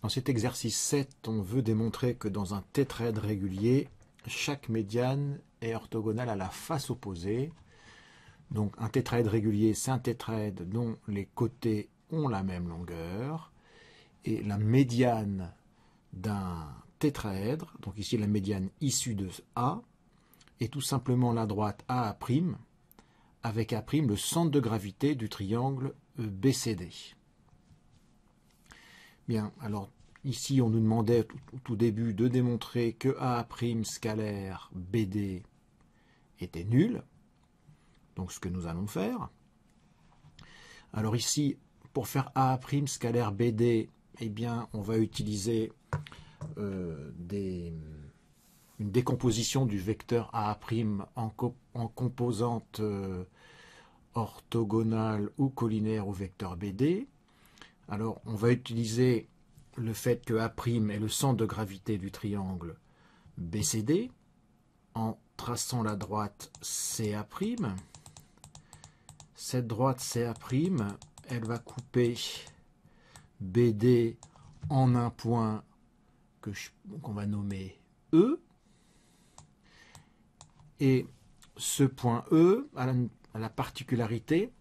Dans cet exercice 7, on veut démontrer que dans un tétraèdre régulier, chaque médiane est orthogonale à la face opposée. Donc un tétraèdre régulier, c'est un tétraèdre dont les côtés ont la même longueur. Et la médiane d'un tétraèdre, donc ici la médiane issue de A, est tout simplement la droite AA', avec A' le centre de gravité du triangle BCD. Bien, alors ici on nous demandait au tout début de démontrer que A' scalaire BD était nul. Donc ce que nous allons faire. Alors ici, pour faire A' scalaire BD, eh bien, on va utiliser une décomposition du vecteur A' en composantes orthogonales ou collinaires au vecteur BD. Alors, on va utiliser le fait que A' est le centre de gravité du triangle BCD en traçant la droite CA'. Cette droite CA', elle va couper BD en un point qu'on va nommer E. Et ce point E a la particularité,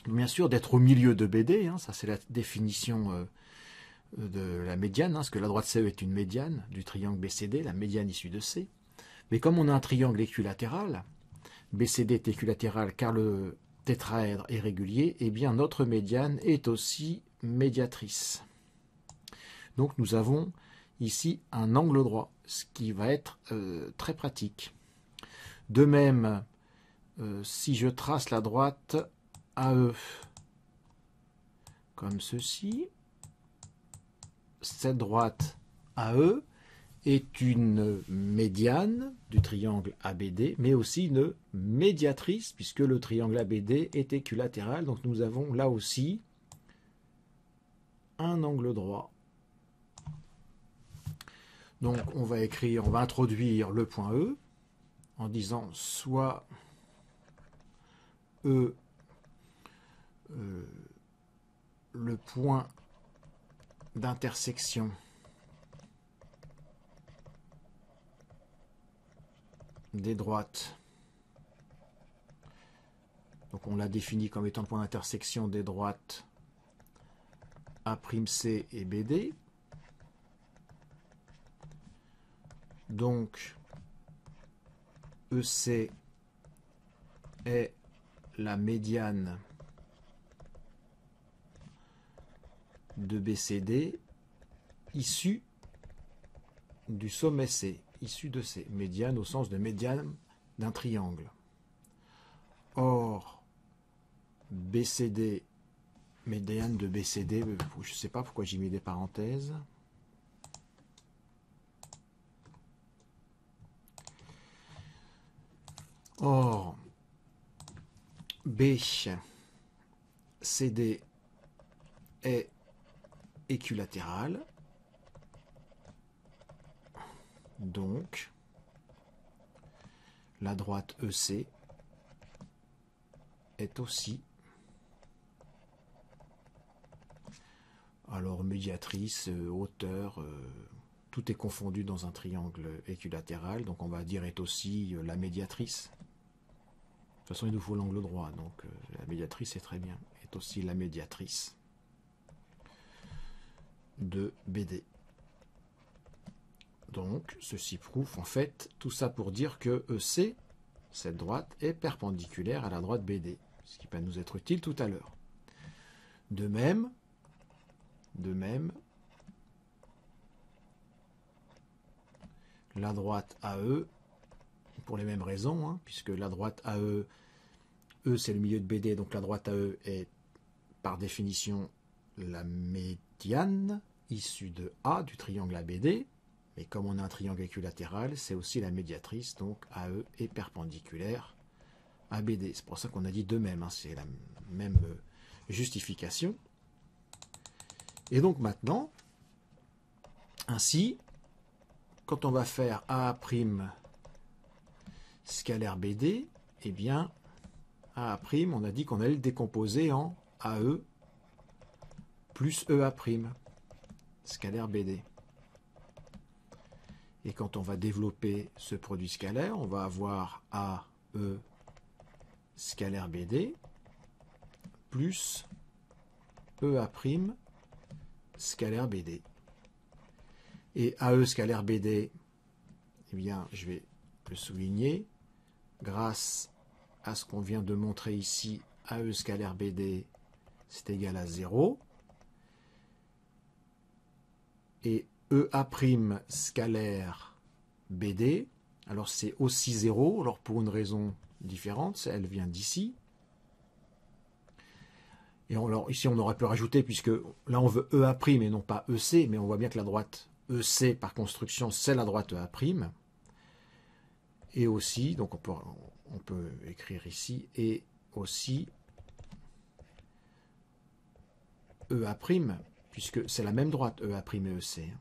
bien sûr, d'être au milieu de BD. Ça, c'est la définition de la médiane, parce que la droite CE est une médiane du triangle BCD, la médiane issue de C. Mais comme on a un triangle équilatéral, BCD est équilatéral car le tétraèdre est régulier, et bien notre médiane est aussi médiatrice. Donc nous avons ici un angle droit, ce qui va être très pratique. De même, si je trace la droite AE comme ceci, cette droite AE est une médiane du triangle ABD, mais aussi une médiatrice, puisque le triangle ABD est équilatéral. Donc nous avons là aussi un angle droit. Donc on va introduire le point E en disant soit E, le point d'intersection des droites, donc on l'a défini comme étant le point d'intersection des droites A'C et BD. Donc EC est la médiane de BCD issue du sommet C, issue de C, médiane au sens de médiane d'un triangle. Or, BCD, médiane de BCD, je ne sais pas pourquoi j'ai mis des parenthèses. Or, BCD est équilatéral. Donc, la droite EC est aussi, alors médiatrice, hauteur, tout est confondu dans un triangle équilatéral, donc on va dire est aussi la médiatrice. De toute façon, il nous faut l'angle droit, donc la médiatrice est très bien, est aussi la médiatrice de BD. Donc, ceci prouve en fait tout ça pour dire que EC, cette droite, est perpendiculaire à la droite BD, ce qui va nous être utile tout à l'heure. De même, la droite AE, pour les mêmes raisons, puisque la droite AE, E c'est le milieu de BD, donc la droite AE est par définition la médiane issue de A du triangle ABD, mais comme on a un triangle équilatéral, c'est aussi la médiatrice, donc AE est perpendiculaire à BD. C'est pour ça qu'on a dit de même, c'est la même justification. Et donc maintenant, ainsi, quand on va faire A' scalaire BD, eh bien, A', on a dit qu'on allait le décomposer en AE plus EA'. scalaire BD. Et quand on va développer ce produit scalaire, on va avoir AE scalaire BD plus EA' scalaire BD. Et AE scalaire BD, eh bien, je vais le souligner, grâce à ce qu'on vient de montrer ici, AE scalaire BD, c'est égal à 0. Et EA' scalaire BD, alors c'est aussi 0, alors pour une raison différente, elle vient d'ici. Et alors ici on aurait pu rajouter, puisque là on veut EA' et non pas EC, mais on voit bien que la droite EC par construction c'est la droite EA'. Et aussi, donc on peut écrire ici, et aussi EA', puisque c'est la même droite EA' et EC.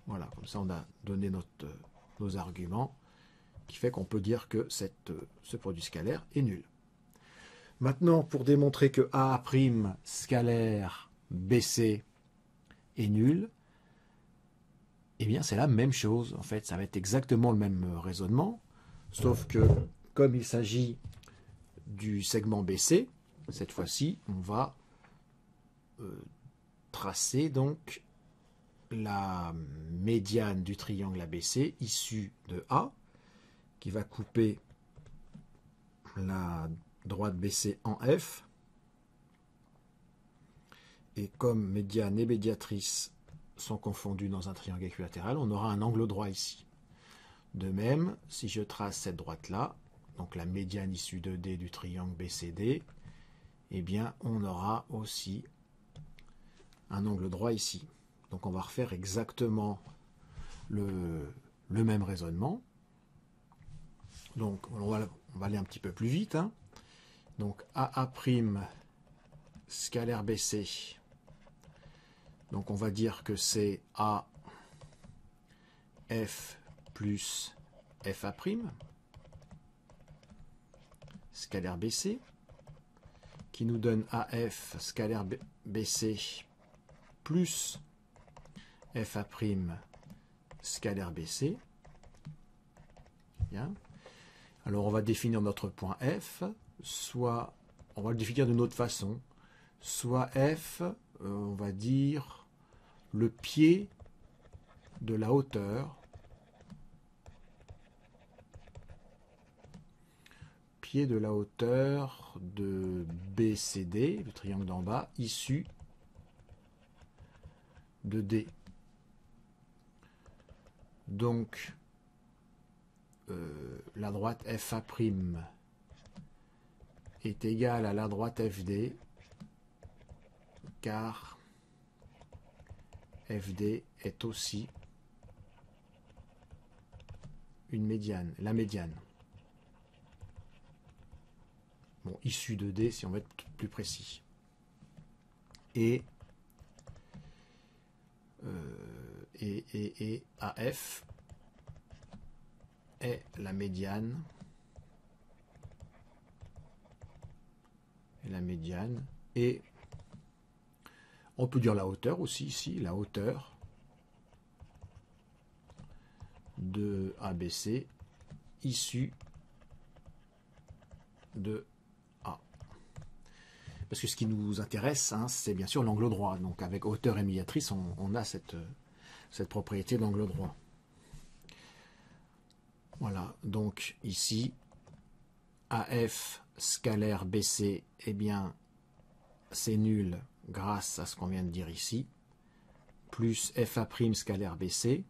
Voilà, comme ça on a donné nos arguments, qui fait qu'on peut dire que ce produit scalaire est nul. Maintenant, pour démontrer que A' scalaire BC est nul, eh bien c'est la même chose. En fait, ça va être exactement le même raisonnement, sauf que comme il s'agit du segment BC, cette fois-ci, on va tracer donc la médiane du triangle ABC issue de A, qui va couper la droite BC en F. Et comme médiane et médiatrice sont confondus dans un triangle équilatéral, on aura un angle droit ici. De même, si je trace cette droite-là, donc la médiane issue de D du triangle BCD, eh bien on aura aussi un angle droit ici. Donc on va refaire exactement le même raisonnement. Donc on va aller un petit peu plus vite. Hein. Donc AA' scalaire BC. Donc on va dire que c'est A F plus FA' scalaire BC, qui nous donne AF scalaire BC plus FA' scalaire BC. Bien. Alors on va définir notre point F, soit on va le définir d'une autre façon, soit F, on va dire le pied de la hauteur, de BCD, le triangle d'en bas, issu de D. Donc, la droite FA' est égale à la droite FD, car FD est aussi une médiane, la médiane. Bon, issue de D si on veut être plus précis. Et AF est la médiane. Et on peut dire la hauteur aussi ici, la hauteur de ABC issue de A. Parce que ce qui nous intéresse, hein, c'est bien sûr l'angle droit. Donc avec hauteur et médiatrice, on a cette propriété d'angle droit. Voilà, donc ici, AF scalaire BC, eh bien, c'est nul grâce à ce qu'on vient de dire ici, plus FA' scalaire BC.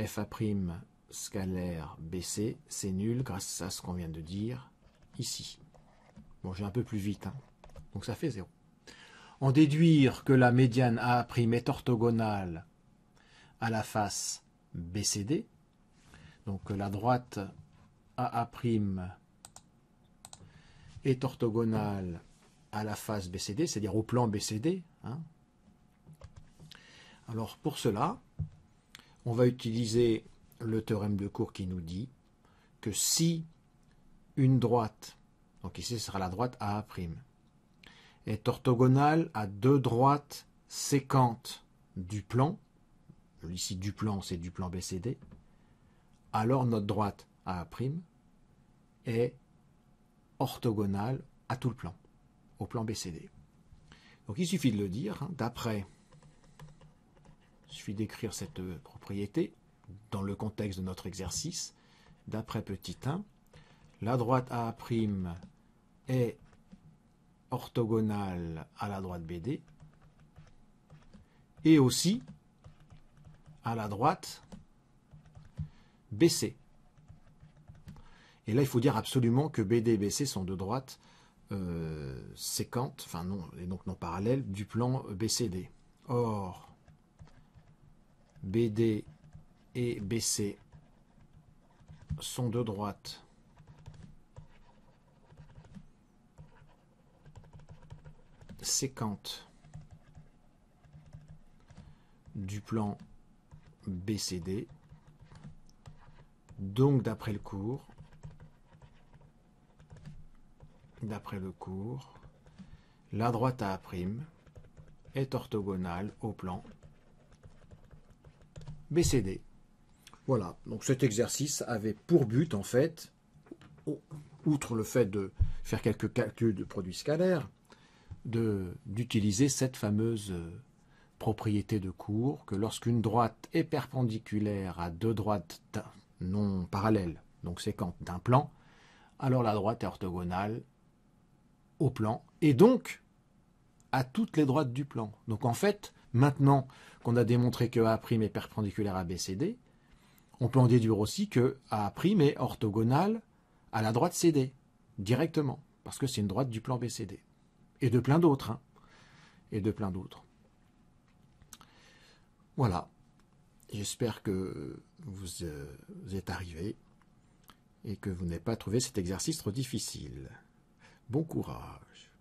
FA' scalaire BC, c'est nul grâce à ce qu'on vient de dire ici. Bon, j'ai un peu plus vite, hein. Donc ça fait 0. En déduire que la médiane A' est orthogonale à la face BCD, donc la droite AA' est orthogonale à la face BCD, c'est-à-dire au plan BCD. Hein. Alors pour cela, on va utiliser le théorème de Court qui nous dit que si une droite, donc ici ce sera la droite AA', est orthogonale à deux droites sécante du plan, ici du plan c'est du plan BCD, alors notre droite A' est orthogonale à tout le plan, au plan BCD. Donc il suffit de le dire, hein, il suffit d'écrire cette propriété dans le contexte de notre exercice, d'après petit 1, la droite A' est orthogonale à la droite BD et aussi à la droite BC. Et là, il faut dire absolument que BD et BC sont deux droites séquentes, enfin non, et donc non parallèles, du plan BCD. Or, BD et BC sont deux droites séquentes du plan BCD. Donc, d'après le cours, la droite A' est orthogonale au plan BCD. Voilà, donc cet exercice avait pour but, en fait, outre le fait de faire quelques calculs de produits scalaires, d'utiliser cette fameuse propriété de cours que lorsqu'une droite est perpendiculaire à deux droites non parallèles, donc séquentes d'un plan, alors la droite est orthogonale au plan et donc à toutes les droites du plan. Donc en fait, maintenant qu'on a démontré que A' est perpendiculaire à BCD, on peut en déduire aussi que A' est orthogonale à la droite CD, directement, parce que c'est une droite du plan BCD. Et de plein d'autres. Hein. Et de plein d'autres. Voilà. J'espère que vous êtes arrivés et que vous n'avez pas trouvé cet exercice trop difficile. Bon courage.